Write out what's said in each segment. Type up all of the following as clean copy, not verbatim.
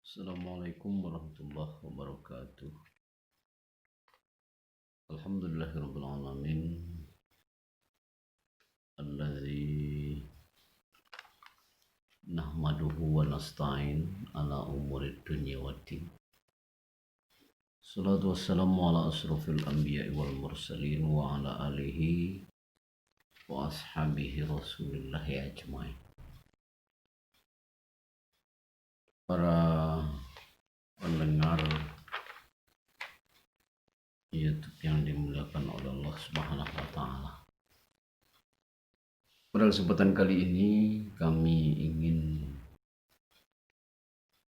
Assalamualaikum warahmatullahi wabarakatuh. Alhamdulillahirabbil alamin. Allazi nahmaduhu wa nasta'in ala umurid dunya waddin. Salatu wassalamu ala asrofil anbiya'i wal mursalin wa ala alihi wa ashabihi rasulillahi ajmain. Para pendengar YouTube yang dimuliakan oleh Allah Subhanahu wa taala. Pada kesempatan kali ini kami ingin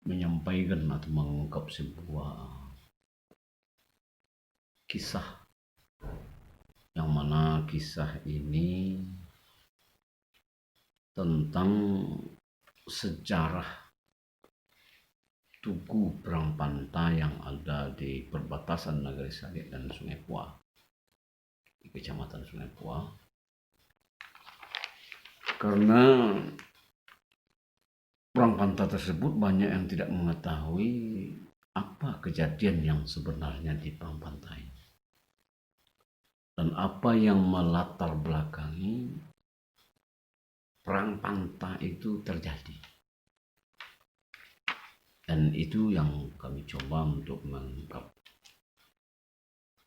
menyampaikan atau mengungkap sebuah kisah, yang mana kisah ini tentang sejarah Tugu Perang Pantai yang ada di perbatasan Nagari Sarik dan Sungai Pua, di Kecamatan Sungai Pua. Karena perang pantai tersebut banyak yang tidak mengetahui apa kejadian yang sebenarnya di perang pantai dan apa yang melatar belakangi perang pantai itu terjadi. Dan itu yang kami coba untuk mengungkap.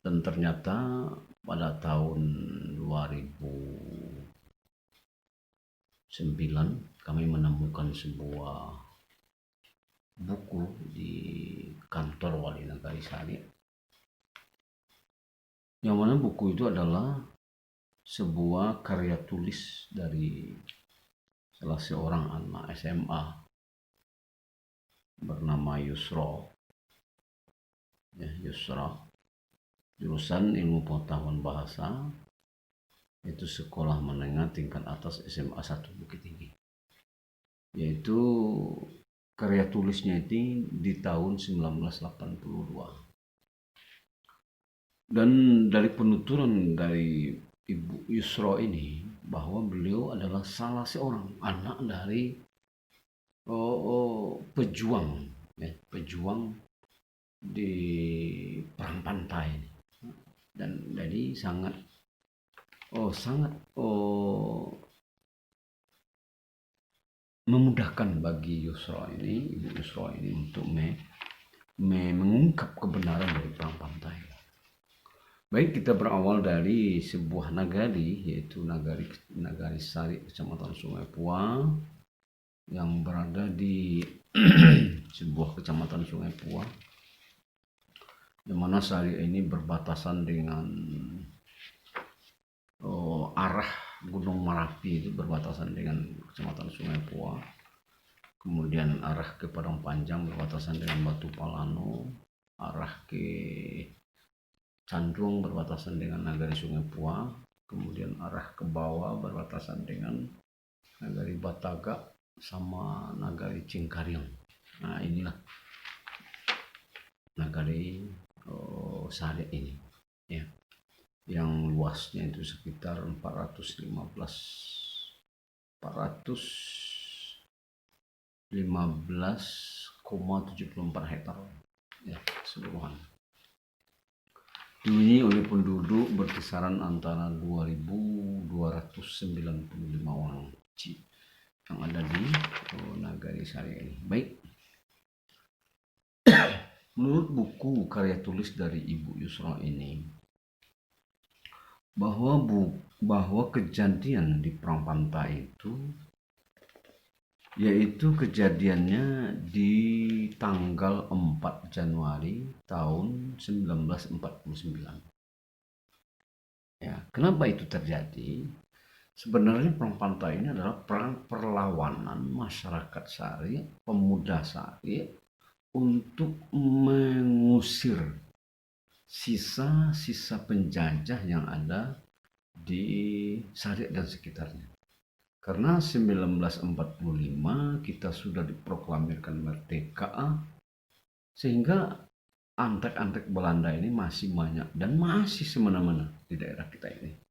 Dan ternyata pada tahun 2009 kami menemukan sebuah buku di kantor Wali Nagari Sarik, yang mana buku itu adalah sebuah karya tulis dari salah seorang anak SMA bernama Yusra, jurusan ilmu pengetahuan bahasa, itu sekolah menengah tingkat atas SMA 1 Bukit Tinggi. Yaitu karya tulisnya itu di tahun 1982. Dan dari penuturan dari Ibu Yusra ini bahwa beliau adalah salah seorang anak dari pejuang di perang pantai, dan jadi sangat memudahkan bagi Ibu Yusra ini untuk mengungkap kebenaran dari perang pantai. Baik, kita berawal dari sebuah nagari, yaitu Nagari Sarik, Kecamatan Sungai Pua, yang berada di sebuah kecamatan Sungai Pua, di mana Sarik ini berbatasan dengan arah Gunung Merapi, itu berbatasan dengan Kecamatan Sungai Pua. Kemudian arah ke Padang Panjang berbatasan dengan Batu Palano, arah ke Candrung berbatasan dengan Nagari Sungai Pua, kemudian arah ke bawah berbatasan dengan Nagari Bataga sama Nagari Cingkaring. Nah, inilah Nagari Sarik ini, ya, yang luasnya itu sekitar 415,74 hektar, ya, keseluruhan. Dihuni oleh penduduk berkisaran antara 2.295 orang yang ada di Nagari Sarik ini. Baik, menurut buku karya tulis dari Ibu Yusra ini, bahwa kejadian di perang pantai itu, yaitu kejadiannya di tanggal 4 Januari tahun 1949. Ya, kenapa itu terjadi? Sebenarnya perang pantai ini adalah perang perlawanan masyarakat Sarik, pemuda Sarik, untuk mengusir sisa-sisa penjajah yang ada di Sarik dan sekitarnya. Karena 1945 kita sudah diproklamirkan merdeka, sehingga antek-antek Belanda ini masih banyak dan masih semena-mena di daerah kita ini.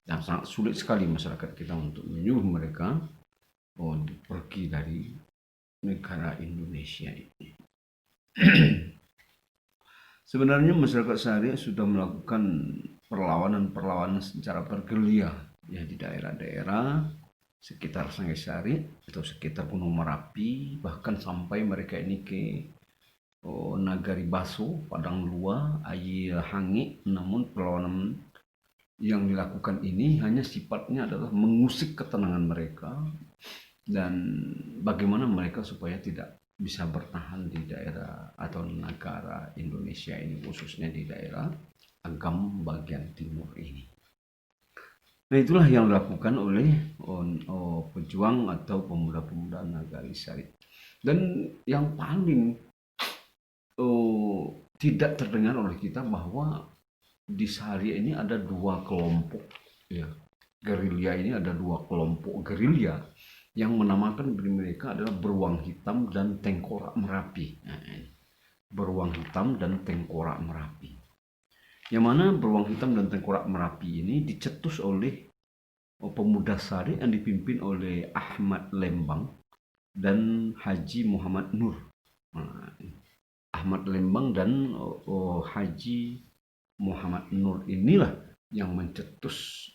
Dan sangat sulit sekali masyarakat kita untuk menyuruh mereka pergi dari negara Indonesia ini. Sebenarnya masyarakat Syariah sudah melakukan perlawanan secara bergerilya ya di daerah-daerah sekitar Sungai Syariah atau sekitar Gunung Merapi, bahkan sampai mereka ini ke Nagari Baso, Padang Lua, Air Hangi. Namun perlawanan yang dilakukan ini hanya sifatnya adalah mengusik ketenangan mereka dan bagaimana mereka supaya tidak bisa bertahan di daerah atau negara Indonesia ini, khususnya di daerah Agam bagian timur ini. Nah, itulah yang dilakukan oleh pejuang atau pemuda-pemuda Nagari Syariah. Dan yang paling tidak terdengar oleh kita bahwa di Syariah ini ada dua kelompok ya. Gerilya ini ada dua kelompok gerilya yang menamakan diri mereka adalah Beruang Hitam dan Tengkorak Merapi. Beruang Hitam dan Tengkorak Merapi. Yang mana Beruang Hitam dan Tengkorak Merapi ini dicetus oleh pemuda Syariah yang dipimpin oleh Ahmad Lembang dan Haji Muhammad Nur. Ahmad Lembang dan Haji Muhammad Nur inilah yang mencetus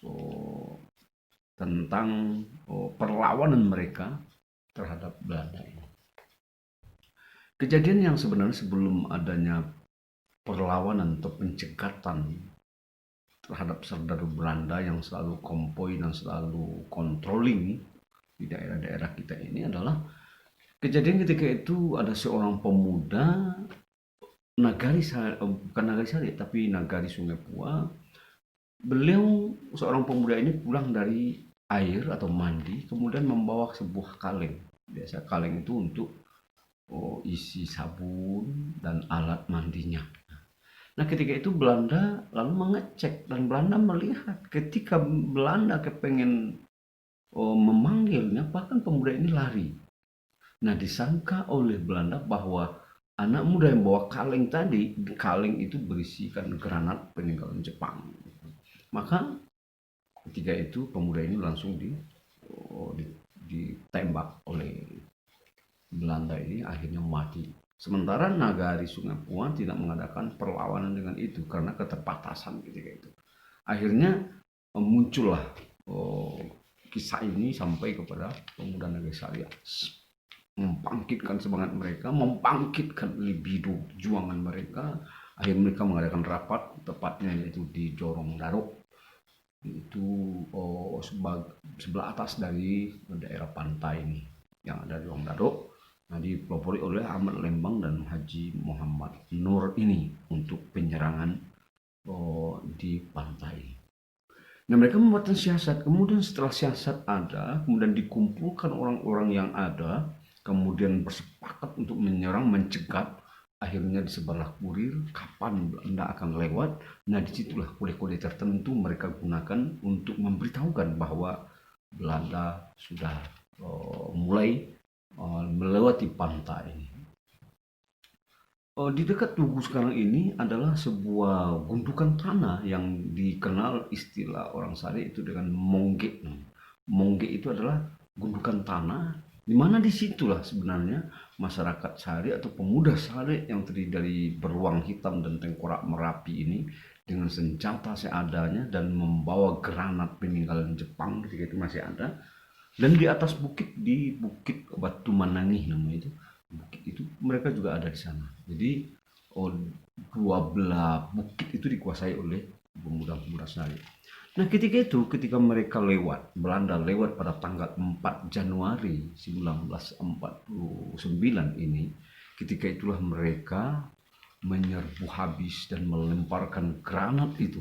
tentang perlawanan mereka terhadap Belanda ini. Kejadian yang sebenarnya sebelum adanya perlawanan atau pencegatan terhadap serdadu Belanda yang selalu konvoy dan selalu controlling di daerah-daerah kita ini adalah kejadian ketika itu ada seorang pemuda bukan Nagari Syariah tapi Nagari Sungai Pua. Beliau seorang pemuda ini pulang dari air atau mandi, kemudian membawa sebuah kaleng. Biasa kaleng itu untuk isi sabun dan alat mandinya. Nah, ketika itu Belanda lalu mengecek dan Belanda melihat ketika Belanda kepengen memanggilnya, bahkan pemuda ini lari. Nah, disangka oleh Belanda bahwa anak muda yang bawa kaleng tadi, kaleng itu berisikan granat peninggalan Jepang. Maka ketika itu pemuda ini langsung ditembak oleh Belanda ini, akhirnya mati. Sementara Nagari Sungai Pua tidak mengadakan perlawanan dengan itu karena keterbatasan ketika itu. Akhirnya muncullah kisah ini sampai kepada pemuda Nagari Syariah, membangkitkan semangat mereka, membangkitkan libido perjuangan mereka. Akhirnya mereka mengadakan rapat, tepatnya yaitu di Jorong Daruk, itu sebelah atas dari daerah pantai ini yang ada di Jorong Daruk. Nah, dipelopori oleh Ahmad Lembang dan Haji Muhammad Nur ini untuk penyerangan di pantai. Nah, mereka membuat siasat. Kemudian setelah siasat ada, kemudian dikumpulkan orang-orang yang ada, kemudian bersepakat untuk menyerang, mencegat. Akhirnya disebarlah kurir kapan Belanda akan lewat. Nah, disitulah kode-kode tertentu mereka gunakan untuk memberitahukan bahwa Belanda sudah mulai melewati pantai ini. Di dekat Tugu sekarang ini adalah sebuah gundukan tanah yang dikenal istilah orang Syariah itu dengan Mongge. Mongge itu adalah gundukan tanah di mana disitulah sebenarnya masyarakat Syariah atau pemuda Syariah yang terdiri dari Beruang Hitam dan Tengkorak Merapi ini dengan senjata seadanya dan membawa granat peninggalan Jepang ketika itu masih ada. Dan di atas bukit, di Bukit Batu Manangih namanya itu, bukit itu mereka juga ada di sana. Jadi dua belah bukit itu dikuasai oleh pemuda-pemuda Syariah. Nah, ketika mereka lewat, Belanda lewat pada tanggal 4 Januari 1949 ini, ketika itulah mereka menyerbu habis dan melemparkan granat itu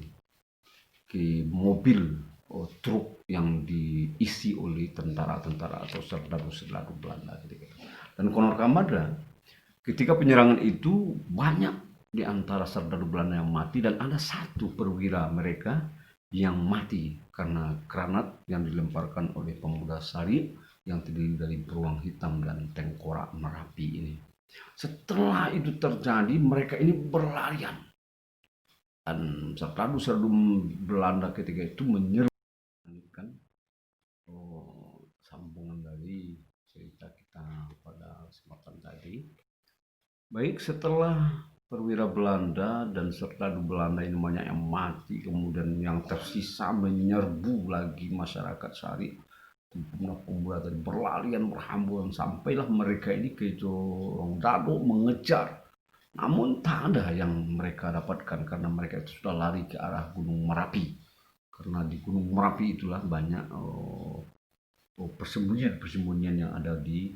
ke mobil truk yang diisi oleh tentara-tentara atau serdadu-serdadu Belanda ketika itu. Dan konon kabarnya ketika penyerangan itu banyak di antara serdadu Belanda yang mati dan ada satu perwira mereka yang mati karena granat yang dilemparkan oleh pemuda Syariah yang terdiri dari Beruang Hitam dan Tengkorak Merapi ini. Setelah itu terjadi, mereka ini berlarian dan serdadu-serdadu Belanda ketika itu menyerang sambungan dari Baik, setelah perwira Belanda dan serdadu Belanda ini banyak yang mati, kemudian yang tersisa menyerbu lagi masyarakat Sari. Pemuda-pemuda tadi berlarian berhamburan sampailah mereka ini ke Jorong Dado mengejar. Namun tak ada yang mereka dapatkan karena mereka itu sudah lari ke arah Gunung Merapi. Karena di Gunung Merapi itulah banyak persembunyian-persembunyian yang ada di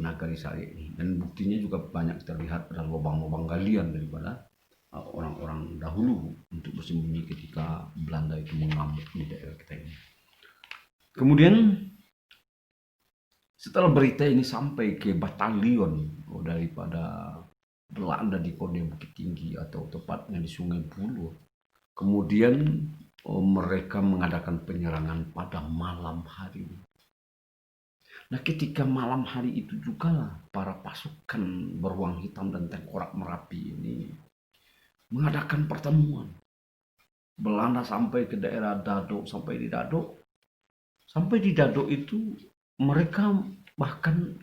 Nagari Sari ini. Dan buktinya juga banyak terlihat ada lubang-lubang galian daripada orang-orang dahulu untuk bersembunyi ketika Belanda itu mengamuk di daerah kita ini. Kemudian setelah berita ini sampai ke batalion daripada Belanda di Konde Bukit Tinggi atau tepatnya di Sungai Buloh, kemudian mereka mengadakan penyerangan pada malam hari. Nah, ketika malam hari itu juga para pasukan beruang hitam dan tengkorak Merapi ini mengadakan pertemuan. Belanda sampai ke daerah Dado, sampai di Dado itu mereka bahkan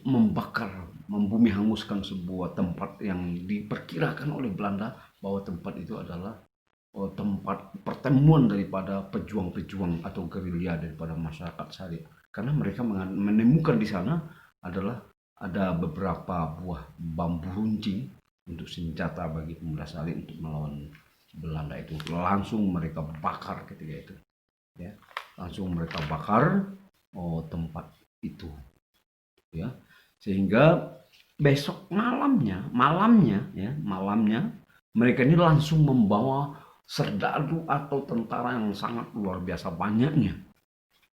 membakar, membumi hanguskan sebuah tempat yang diperkirakan oleh Belanda bahwa tempat itu adalah tempat pertemuan daripada pejuang-pejuang atau gerilya daripada masyarakat Sari. Karena mereka menemukan di sana adalah ada beberapa buah bambu runcing untuk senjata bagi pemuda Sari untuk melawan Belanda itu. Langsung mereka bakar ketika itu. Ya, langsung mereka bakar tempat itu, ya, sehingga besok malamnya mereka ini langsung membawa serdadu atau tentara yang sangat luar biasa banyaknya,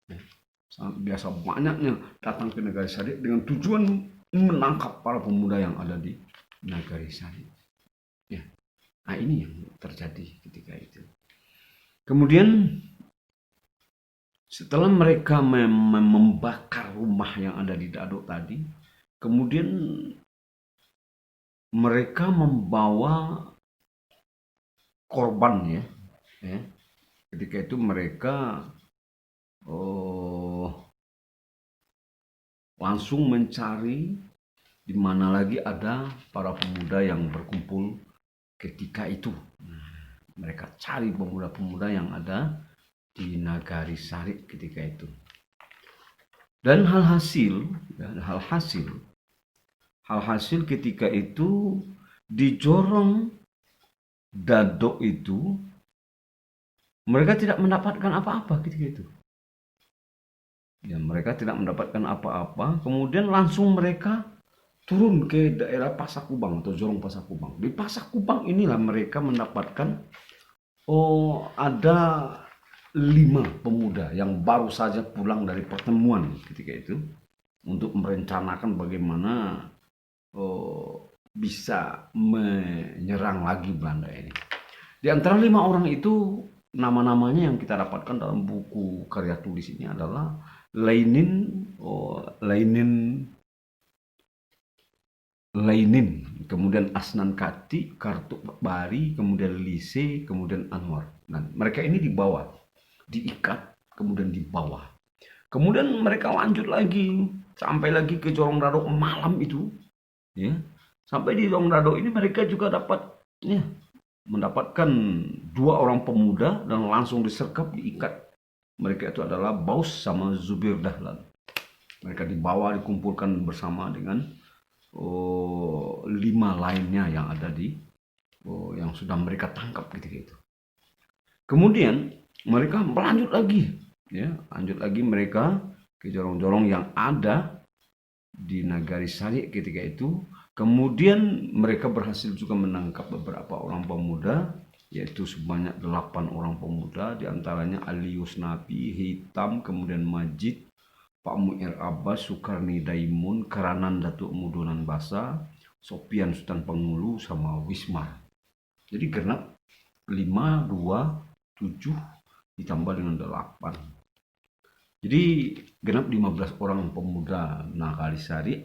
ya, sangat biasa banyaknya datang ke Nagari Sari dengan tujuan menangkap para pemuda yang ada di Nagari Sari. Ya, nah ini yang terjadi ketika itu. Kemudian setelah mereka membakar rumah yang ada di Dado tadi, kemudian mereka membawa korban, ya. Ketika itu mereka langsung mencari di mana lagi ada para pemuda yang berkumpul ketika itu. Mereka cari pemuda-pemuda yang ada di Nagari Sari ketika itu. Dan hasil ketika itu di Jorong Dado itu mereka tidak mendapatkan apa-apa ketika itu. Ya, mereka tidak mendapatkan apa-apa. Kemudian langsung mereka turun ke daerah Pasakubang atau Jorong Pasakubang. Di Pasakubang inilah mereka mendapatkan ada 5 pemuda yang baru saja pulang dari pertemuan ketika itu untuk merencanakan bagaimana bisa menyerang lagi Belanda ini. Di antara 5 orang itu nama-namanya yang kita dapatkan dalam buku karya tulis ini adalah Leinin, kemudian Asnan Kati, Kartuk Bari, kemudian Lise, kemudian Anwar. Nah, mereka ini diikat, kemudian dibawa. Kemudian mereka lanjut lagi, sampai lagi ke Jorong Dado malam itu. Ya, sampai di Jorong Dado ini mereka juga mendapatkan 2 orang pemuda dan langsung disergap, diikat. Mereka itu adalah Baus sama Zubir Dahlan. Mereka dibawa, dikumpulkan bersama dengan 5 lainnya yang ada yang sudah mereka tangkap ketika itu. Kemudian mereka lanjut lagi mereka ke jorong-jorong yang ada di Nagari Sari ketika itu. Kemudian mereka berhasil juga menangkap beberapa orang pemuda, yaitu sebanyak 8 orang pemuda, diantaranya Alius Napi, Hitam, kemudian Majid, Pak Mu'ir Abbas, Sukarni Daimun, Keranan Datuk Mudonan Basa, Sopian Sultan Pengulu, sama Wismar. Jadi genap 5, 2, 7 ditambah dengan 8. Jadi genap 15 orang pemuda Nagari Sari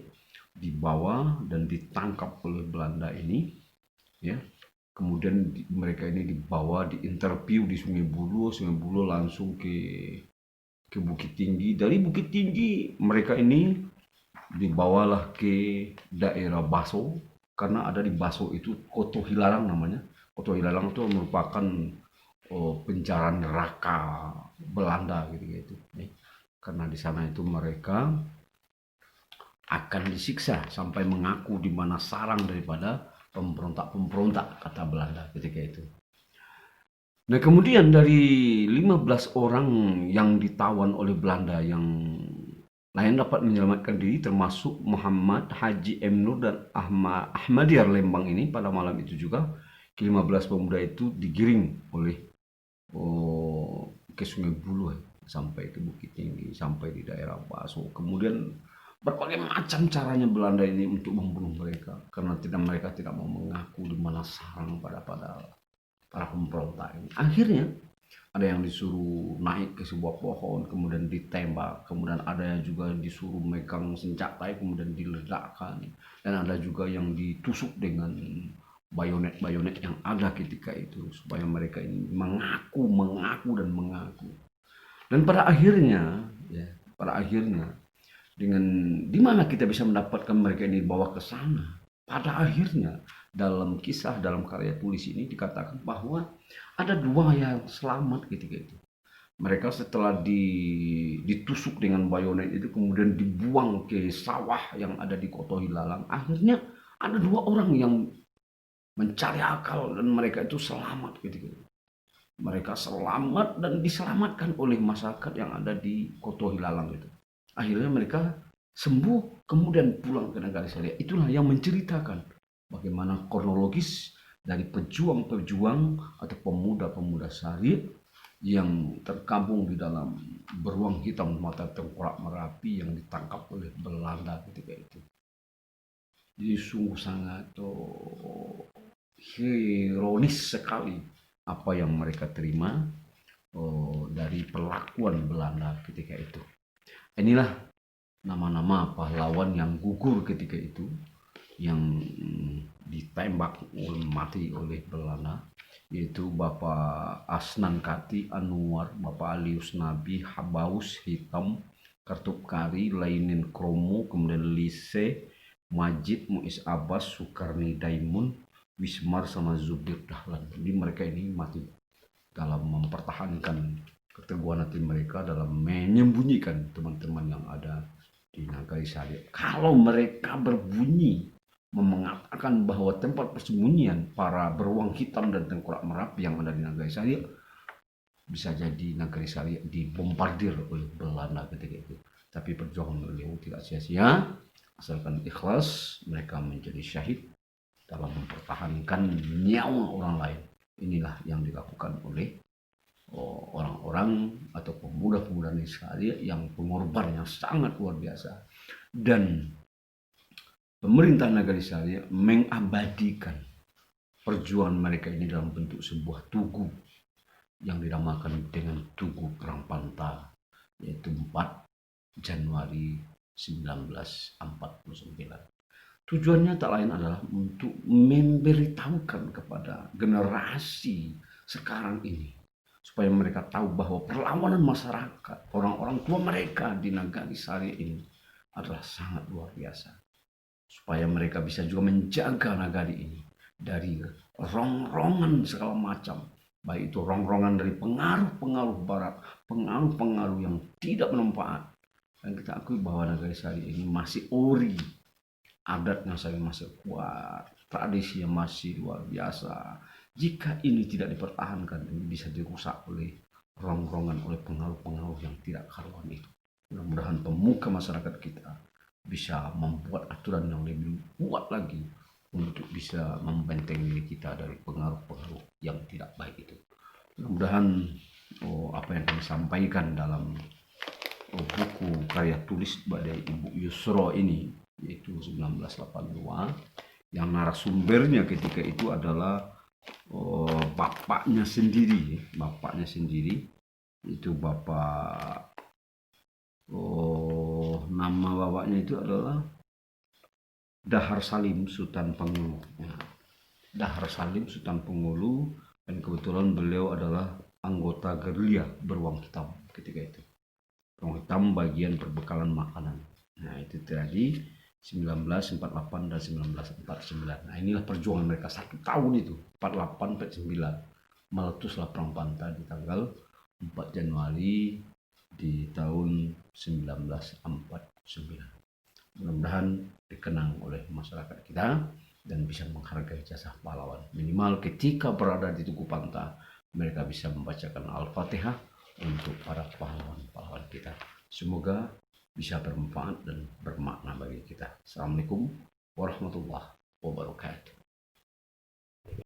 dibawa dan ditangkap oleh Belanda ini, ya. Kemudian mereka ini dibawa, diinterview di Sungai Buloh langsung ke Bukit Tinggi. Dari Bukit Tinggi mereka ini dibawalah ke daerah Baso, karena ada di Baso itu Koto Hilalang namanya. Koto Hilalang itu merupakan penjara neraka Belanda gitu. Karena di sana itu mereka akan disiksa sampai mengaku di mana sarang daripada pemberontak-pemberontak, kata Belanda ketika itu. Nah, kemudian dari 15 orang yang ditawan oleh Belanda, yang lain dapat menyelamatkan diri, termasuk Muhammad Haji M. Nur dan Ahmadiyar Lembang ini. Pada malam itu juga ke-15 pemuda itu digiring oleh ke Sungai Buluh sampai ke Bukit Tinggi, sampai di daerah Baso. Kemudian berbagai macam caranya Belanda ini untuk membunuh mereka, karena mereka tidak mau mengaku di mana sarang pada para pemberontak ini. Akhirnya ada yang disuruh naik ke sebuah pohon kemudian ditembak, kemudian ada yang juga disuruh megang senjata kemudian diledakkan, dan ada juga yang ditusuk dengan bayonet yang ada ketika itu supaya mereka ini mengaku dan mengaku. Dan pada akhirnya dengan di mana kita bisa mendapatkan mereka ini dibawa ke sana. Pada akhirnya dalam kisah, dalam karya tulis ini dikatakan bahwa ada 2 yang selamat ketika itu. Mereka setelah ditusuk dengan bayonet itu kemudian dibuang ke sawah yang ada di Koto Hilalang. Akhirnya ada 2 orang yang mencari akal dan mereka itu selamat ketika itu. Mereka selamat dan diselamatkan oleh masyarakat yang ada di Koto Hilalang itu. Akhirnya mereka sembuh kemudian pulang ke Nagari Saria. Itulah yang menceritakan bagaimana kronologis dari pejuang-pejuang atau pemuda-pemuda Saria yang terkabung di dalam beruang hitam mata tengkorak Merapi yang ditangkap oleh Belanda ketika itu. Jadi sungguh sangat ironis sekali apa yang mereka terima dari perlakuan Belanda ketika itu. Inilah nama-nama pahlawan yang gugur ketika itu, yang ditembak mati oleh Belanda, yaitu Bapak Asnan Kati Anwar, Bapak Alius Nabi, Habaus Hitam, Kartub Kari, Lainin Kromo, kemudian Lise, Majid, Muiz Abbas, Sukarni Daimun, Wismar, sama Zubir Dahlan. Jadi mereka ini mati dalam mempertahankan keteguhan hati mereka, dalam menyembunyikan teman-teman yang ada di Nagari Saria. Kalau mereka berbunyi mengatakan bahwa tempat persembunyian para beruang hitam dan tengkorak Merapi yang ada di Nagari Saria, bisa jadi Nagari Saria dibombardir oleh Belanda ketika itu. Tapi perjuangan beliau tidak sia-sia, asalkan ikhlas mereka menjadi syahid dalam mempertahankan nyawa orang lain. Inilah yang dilakukan oleh orang-orang atau pemuda-pemuda Nisaria yang pengorban yang sangat luar biasa. Dan pemerintah Nagari Saria mengabadikan perjuangan mereka ini dalam bentuk sebuah tugu yang dinamakan dengan Tugu Perang Panta, yaitu 4 Januari 1949. Tujuannya tak lain adalah untuk memberitahukan kepada generasi sekarang ini supaya mereka tahu bahwa perlawanan masyarakat, orang-orang tua mereka di Nagari Saria ini adalah sangat luar biasa. Supaya mereka bisa juga menjaga nagari ini dari rongrongan segala macam, baik itu rongrongan dari pengaruh-pengaruh barat, pengaruh-pengaruh yang tidak bermanfaat. Dan kita akui bahwa Nagari Saria ini masih ori, adatnya masih kuat, tradisinya masih luar biasa. Jika ini tidak dipertahankan, ini bisa dirusak oleh rongrongan, oleh pengaruh-pengaruh yang tidak karuan itu. Mudah-mudahan pemuka masyarakat kita bisa membuat aturan yang lebih kuat lagi untuk bisa membentengi diri kita dari pengaruh-pengaruh yang tidak baik itu. Mudah-mudahan apa yang kami sampaikan dalam buku karya tulis dari Ibu Yusro ini, yaitu 1982, yang narasumbernya ketika itu adalah bapaknya sendiri, itu Bapak, nama bapaknya itu adalah Dahar Salim Sultan Pengulu. Dahar Salim Sultan Pengulu, dan kebetulan beliau adalah anggota gerilya Beruang Hitam ketika itu. Beruang Hitam bagian perbekalan makanan. Nah, itu tadi 1948 dan 1949. Nah, inilah perjuangan mereka 1 tahun itu, 48 sampai 9. Meletuslah perang Panta di tanggal 4 Januari di tahun 1949. Mudah-mudahan dikenang oleh masyarakat kita dan bisa menghargai jasa pahlawan. Minimal ketika berada di Tugu Panta, mereka bisa membacakan Al-Fatihah untuk para pahlawan-pahlawan kita. Semoga bisa bermanfaat dan bermakna bagi kita. Assalamualaikum warahmatullahi wabarakatuh.